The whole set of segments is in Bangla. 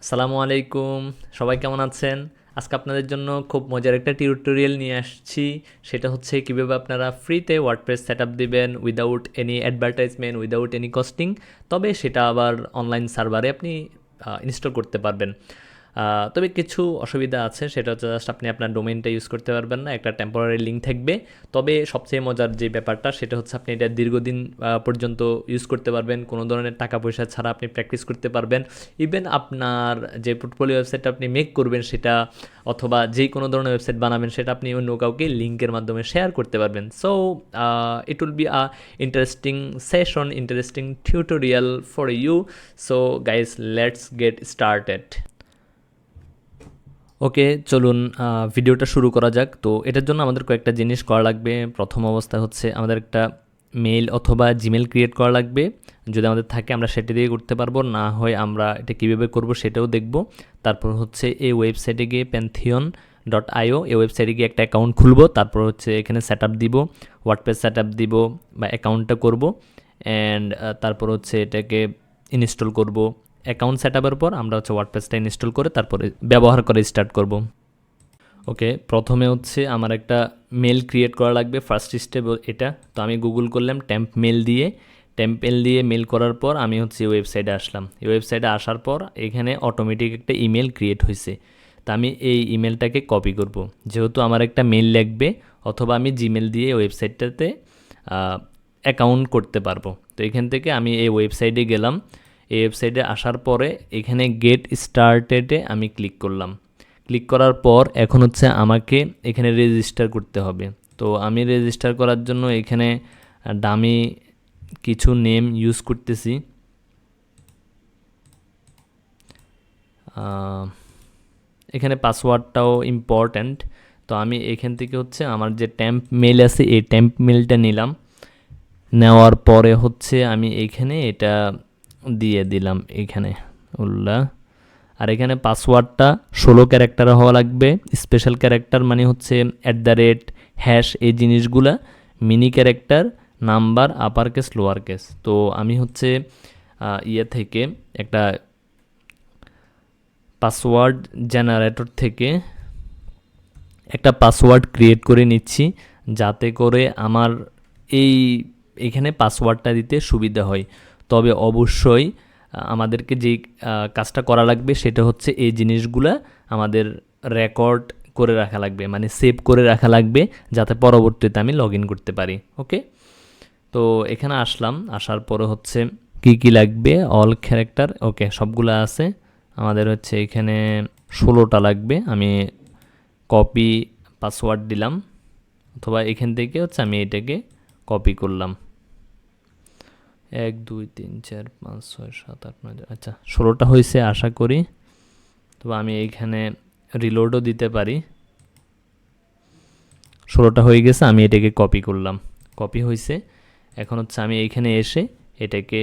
আসসালামু আলাইকুম। সবাই কেমন আছেন? আজকে আপনাদের জন্য খুব মজার একটা টিউটোরিয়াল নিয়ে আসছি। সেটা হচ্ছে কিভাবে আপনারা ফ্রিতে ওয়ার্ডপ্রেস সেটআপ দিবেন without any advertisement, without any costing. তবে সেটা আবার অনলাইন সার্ভারে আপনি ইনস্টল করতে পারবেন। তবে কিছু অসুবিধা আছে, সেটা হচ্ছে জাস্ট আপনি আপনার ডোমেইনটা ইউজ করতে পারবেন না, একটা টেম্পোরারি লিঙ্ক থাকবে। তবে সবচেয়ে মজার যে ব্যাপারটা সেটা হচ্ছে আপনি এটা দীর্ঘদিন পর্যন্ত ইউজ করতে পারবেন, কোনো ধরনের টাকা পয়সা ছাড়া আপনি প্র্যাকটিস করতে পারবেন। ইভেন আপনার যে পোর্টফোলিও ওয়েবসাইটটা আপনি মেক করবেন সেটা, অথবা যেই কোনো ধরনের ওয়েবসাইট বানাবেন সেটা আপনি অন্য কাউকে লিঙ্কের মাধ্যমে শেয়ার করতে পারবেন। So it will be a interesting session, interesting tutorial for you. So guys, let's get started. Okay, চলুন ভিডিওটা শুরু করা যাক। তো এটার জন্য আমাদের কয়েকটা জিনিস করা লাগবে। প্রথম অবস্থা হচ্ছে আমাদের একটা মেইল অথবা জিমেল ক্রিয়েট করা লাগবে। যদি আমাদের থাকে আমরা সেটা দিয়ে করতে পারবো, না হয় আমরা এটা কীভাবে করব সেটাও দেখব। তারপর হচ্ছে এই ওয়েবসাইটে গিয়ে pantheon.io, এই ওয়েবসাইটে গিয়ে একটা অ্যাকাউন্ট খুলবো। তারপর হচ্ছে এখানে সেট আপ দিব, ওয়ার্ডপ্রেস সেট আপ দিব বা অ্যাকাউন্টটা করব। অ্যান্ড তারপর হচ্ছে এটাকে ইনস্টল করব। অ্যাকাউন্ট সেট আপের পর আমরা হচ্ছে ওয়ার্ডপ্রেসটা ইনস্টল করে তারপরে ব্যবহার করে স্টার্ট করব। ওকে, প্রথমে হচ্ছে আমার একটা মেল ক্রিয়েট করা লাগবে, ফার্স্ট স্টেপ এটা। তো আমি গুগল করলাম টেম্প মেল দিয়ে, মেল করার পর আমি হচ্ছে ওয়েবসাইটে আসলাম। এই ওয়েবসাইটে আসার পর এখানে অটোমেটিক একটা ইমেল ক্রিয়েট হয়েছে। তা আমি এই ইমেলটাকে কপি করব, যেহেতু আমার একটা মেল লাগবে, অথবা আমি জিমেল দিয়ে ওয়েবসাইটটাতে অ্যাকাউন্ট করতে পারবো। তো এখান থেকে আমি এই ওয়েবসাইটে গেলাম। এই ওয়েবসাইটে আসার পরে এখানে গেট স্টার্টেডে আমি ক্লিক করলাম। ক্লিক করার পর এখন হচ্ছে আমাকে এখানে রেজিস্টার করতে হবে। তো আমি রেজিস্টার করার জন্য এখানে ডামি কিছু নেম ইউজ করতেছি। এখানে পাসওয়ার্ডটাও ইম্পর্ট্যান্ট। তো আমি এখান থেকে হচ্ছে আমার যে টেম্প মেল আছে এই টেম্প মেলটা নিলাম। নেওয়ার পরে হচ্ছে আমি এখানে এটা দিয়ে দিলাম এখানে উল্লা। আর এখানে পাসওয়ার্ডটা 16 ক্যারেক্টার হওয়া লাগবে। স্পেশাল ক্যারেক্টার মানে হচ্ছে @ হ্যাশ, এই জিনিসগুলা। Mini character, number, upper case, lower case. তো আমি হচ্ছে ইয়ে থেকে একটা পাসওয়ার্ড জেনারেটর থেকে একটা পাসওয়ার্ড ক্রিয়েট করে নিচ্ছি, যাতে করে আমার এখানে পাসওয়ার্ডটা দিতে সুবিধা হয়। তবে অবশ্যই আমাদেরকে যেই কাজটা করা লাগবে সেটা হচ্ছে এই জিনিসগুলা আমাদের রেকর্ড করে রাখা লাগবে, মানে সেভ করে রাখা লাগবে, যাতে পরবর্তীতে আমি লগ ইন করতে পারি। ওকে, তো এখানে আসলাম। আসার পরে হচ্ছে কি লাগবে, অল ক্যারেক্টার। ওকে, সবগুলো আছে। আমাদের হচ্ছে এখানে 16টা লাগবে। আমি কপি পাসওয়ার্ড দিলাম, অথবা এখান থেকে হচ্ছে আমি এটাকে কপি করলাম। 1 2 3 4 5 6 7 8 9, আচ্ছা 16টা হয়েছে আশা করি। তো আমি এইখানে রিলোডও দিতে পারি। 16টা হয়ে গেছে, আমি এটাকে কপি করলাম। কপি হয়েছে। এখন হচ্ছে আমি এইখানে এসে এটাকে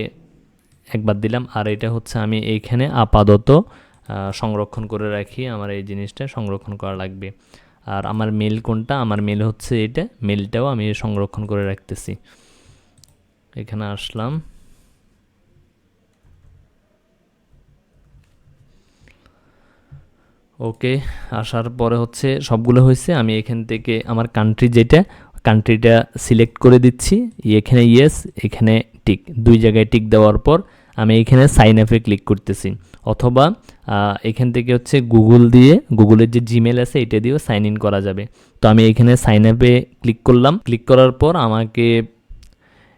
একবার দিলাম। আর এটা হচ্ছে আমি এইখানে আপাতত সংরক্ষণ করে রাখি, আমার এই জিনিসটা সংরক্ষণ করা লাগবে। আর আমার মেল কোনটা, আমার মেল হচ্ছে এটা, মেলটাও আমি সংরক্ষণ করে রাখতেছি। এখানে আসলাম। ওকে, আসার পরে হচ্ছে সবগুলো হয়েছে। আমি এখান থেকে আমার কান্ট্রি যেটা, কান্ট্রিটা সিলেক্ট করে দিচ্ছি। এখানে ইয়েস, এখানে টিক, দুই জায়গায় টিক দেওয়ার পর আমি এখানে সাইন আপে ক্লিক করতেছি। অথবা এখান থেকে হচ্ছে গুগল দিয়ে, গুগলের যে জিমেল আছে এটা দিয়েও সাইন ইন করা যাবে। তো আমি এখানে সাইন আপে ক্লিক করলাম। ক্লিক করার পর আমাকে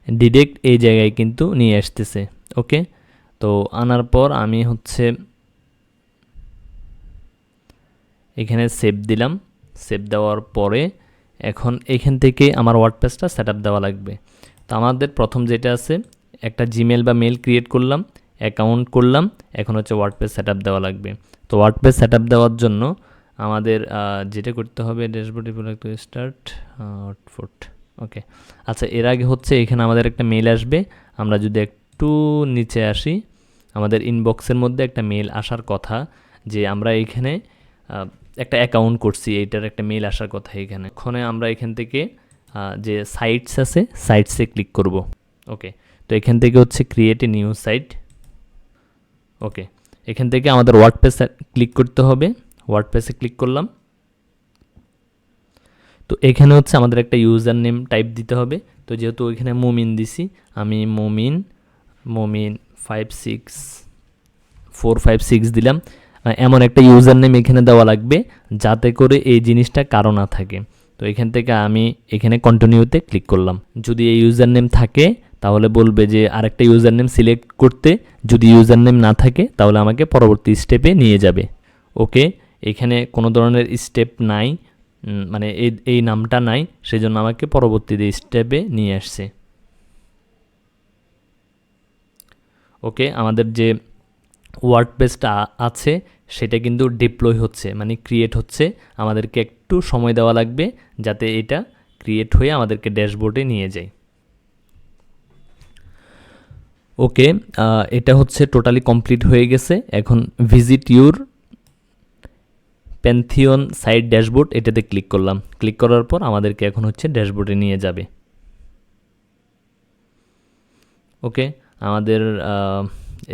ডিরেক্ট এই জায়গায় কিন্তু নিয়ে আসতেছে। ওকে, তো আনার পর আমি হচ্ছে এখানে সেভ দিলাম। সেভ দেওয়ার পরে এখন এখান থেকে আমার ওয়ার্ডপ্রেসটা সেট আপ দেওয়া লাগবে। তো আমাদের প্রথম যেটা আছে, একটা জিমেল বা মেল ক্রিয়েট করলাম, অ্যাকাউন্ট করলাম, এখন হচ্ছে ওয়ার্ডপ্রেস সেট আপ দেওয়া লাগবে। তো ওয়ার্ডপ্রেস সেট আপ দেওয়ার জন্য আমাদের যেটা করতে হবে, ড্যাশবোর্ড স্টার্ট আউটপুট। ওকে, আচ্ছা, এর আগে হচ্ছে এখানে আমাদের একটা মেল আসবে। আমরা যদি একটু নিচে আসি, আমাদের ইনবক্সের মধ্যে একটা মেল আসার কথা, যে আমরা এইখানে একটা অ্যাকাউন্ট করছি, এইটার একটা মেল আসার কথা এখানে। ওখানে আমরা এখান থেকে যে সাইটস আছে, সাইটসে ক্লিক করব। ওকে, তো এখান থেকে হচ্ছে ক্রিয়েট এ নিউ সাইট। ওকে, এখান থেকে আমাদের ওয়ার্ডপ্রেসে ক্লিক করতে হবে। ওয়ার্ডপ্রেসে ক্লিক করলাম। তো এখানে হচ্ছে আমাদের একটা ইউজার নেম টাইপ দিতে হবে। তো যেহেতু এখানে মুমিন দিছি, আমি মুমিন 56456 দিলাম। এমন একটা ইউজার নেম এখানে দেওয়া লাগবে যাতে করে এই জিনিসটা কারো না থাকে। তো এখান থেকে আমি এখানে কন্টিনিউতে ক্লিক করলাম। যদি এই ইউজার নেম থাকে তাহলে বলবে যে আরেকটা ইউজার নেম সিলেক্ট করতে, যদি ইউজার নেম না থাকে তাহলে আমাকে পরবর্তী স্টেপে নিয়ে যাবে। ওকে, এখানে কোনো ধরনের স্টেপ নাই, মানে এই নামটা নাই, সেই জন্য আমাকে পরবর্তীতে স্টেপে নিয়ে আসছে। ওকে, আমাদের যে ওয়ার্ডপ্রেসটা আছে সেটা কিন্তু ডিপ্লয় হচ্ছে, মানে ক্রিয়েট হচ্ছে। আমাদেরকে একটু সময় দেওয়া লাগবে যাতে এটা ক্রিয়েট হয়ে আমাদেরকে ড্যাশবোর্ডে নিয়ে যায়। ওকে, এটা হচ্ছে টোটালি কমপ্লিট হয়ে গেছে। এখন visit your Pantheon site dashboard, এটাতে ক্লিক করলাম। ক্লিক করার পর আমাদেরকে এখন হচ্ছে ড্যাশবোর্ডে নিয়ে যাবে। ওকে, আমাদের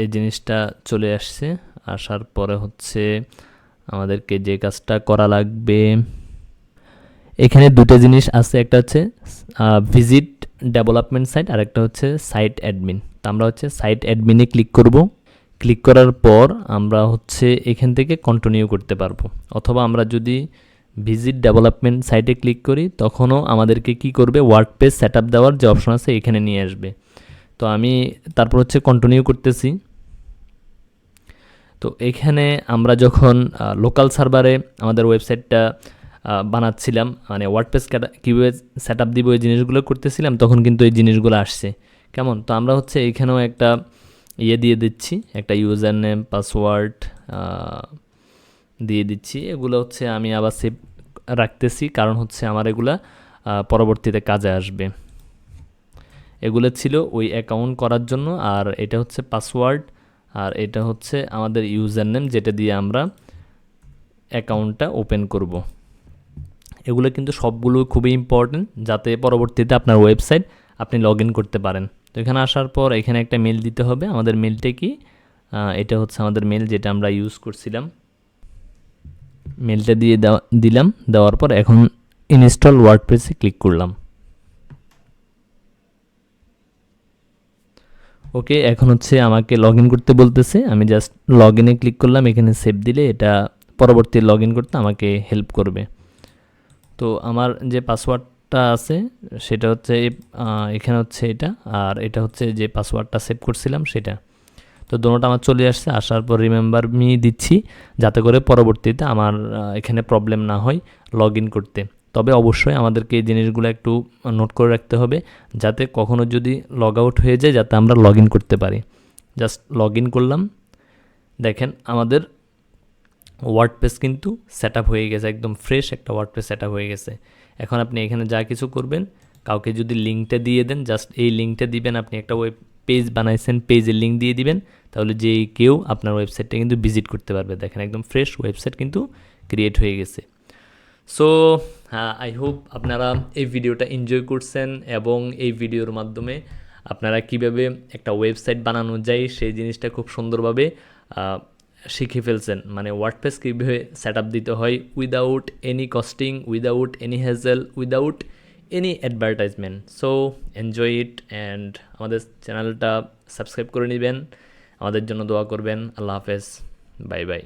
এই জিনিসটা চলে আসছে। আসার পরে হচ্ছে আমাদেরকে যে কাজটা করা লাগবে, এখানে দুটো জিনিস আছে, একটা হচ্ছে ভিজিট ডেভেলপমেন্ট সাইট আর একটা হচ্ছে সাইট অ্যাডমিন। তো আমরা হচ্ছে সাইট অ্যাডমিনে ক্লিক করব। ক্লিক করার পর আমরা হচ্ছে এখান থেকে কন্টিনিউ করতে পারবো, অথবা আমরা যদি ভিজিট ডেভেলপমেন্ট সাইটে ক্লিক করি তখনও আমাদেরকে কি করবে, ওয়ার্ডপ্রেস সেটআপ দেওয়ার যে অপশন আছে এখানে নিয়ে আসবে। তো আমি তারপর হচ্ছে কন্টিনিউ করতেছি। তো এখানে আমরা যখন লোকাল সার্ভারে আমাদের ওয়েবসাইটটা বানাচ্ছিলাম, মানে ওয়ার্ডপ্রেস কীভাবে সেট আপ দিব এই জিনিসগুলো করতেছিলাম, তখন কিন্তু এই জিনিসগুলো আসছে কেমন। তো আমরা হচ্ছে এখানেও একটা দিয়ে দিচ্ছি, একটা ইউজার নেম পাসওয়ার্ড দিয়ে দিচ্ছি। এগুলো হচ্ছে আমি আবার সেভ রাখতেছি, কারণ হচ্ছে আমার এগুলা পরবর্তীতে কাজে আসবে। এগুলো ছিল ওই অ্যাকাউন্ট করার জন্য, আর এটা হচ্ছে পাসওয়ার্ড, আর এটা হচ্ছে আমাদের ইউজার নেম যেটা দিয়ে আমরা অ্যাকাউন্টটা ওপেন করব। এগুলো কিন্তু সবগুলো খুবই ইম্পর্টেন্ট, যাতে পরবর্তীতে আপনার ওয়েবসাইট আপনি লগ ইন করতে পারেন। তো এখানে আসার পর এখানে একটা মেল দিতে হবে। আমাদের মেলটা কি, এটা হচ্ছে আমাদের মেল যেটা আমরা ইউজ করছিলাম। মেলটা দিয়ে দিলাম। দেওয়ার পর এখন ইনস্টল ওয়ার্ডপ্রেসে ক্লিক করলাম। ওকে, এখন হচ্ছে আমাকে লগ ইন করতে বলতেছে, আমি জাস্ট লগ ইনে ক্লিক করলাম। এখানে সেভ দিলে এটা পরবর্তী লগ ইন করতে আমাকে হেল্প করবে। তো আমার যে পাসওয়ার্ডটা আছে সেটা হচ্ছে এখানে হচ্ছে এটা, আর এটা হচ্ছে যে পাসওয়ার্ডটা সেভ করছিলাম সেটা। তো দোনোটা আমার চলে আসছে। আসার পর রিমেম্বার মি দিচ্ছি যাতে করে পরবর্তীতে আমার এখানে প্রবলেম না হয় লগ ইন করতে। তবে অবশ্যই আমাদেরকে এই জিনিসগুলো একটু নোট করে রাখতে হবে, যাতে কখনো যদি লগ আউট হয়ে যায় যাতে আমরা লগ ইন করতে পারি। জাস্ট লগ ইন করলাম। দেখেন আমাদের ওয়ার্ডপ্রেস কিন্তু সেট আপ হয়ে গেছে, একদম ফ্রেশ একটা ওয়ার্ডপ্রেস সেট আপ হয়ে গেছে। এখন আপনি এখানে যা কিছু করবেন, কাউকে যদি লিঙ্কটা দিয়ে দেন, জাস্ট এই লিঙ্কটা দিবেন। আপনি একটা ওয়েব পেজ বানাইছেন, পেজের লিঙ্ক দিয়ে দিবেন, তাহলে যে কেউ আপনার ওয়েবসাইটটা কিন্তু ভিজিট করতে পারবে। দেখেন একদম ফ্রেশ ওয়েবসাইট কিন্তু ক্রিয়েট হয়ে গেছে। সো আই হোপ আপনারা এই ভিডিওটা এনজয় করছেন, এবং এই ভিডিওর মাধ্যমে আপনারা কিভাবে একটা ওয়েবসাইট বানানো যায় সেই জিনিসটা খুব সুন্দরভাবে শিখে ফেলছেন। মানে ওয়ার্ডপ্রেস কীভাবে সেট আপ দিতে হয় without any costing, without any hazel, without any advertisement. So enjoy it, and আমাদের চ্যানেলটা সাবস্ক্রাইব করে নেবেন, আমাদের জন্য দোয়া করবেন। আল্লাহ হাফেজ, বাই বাই।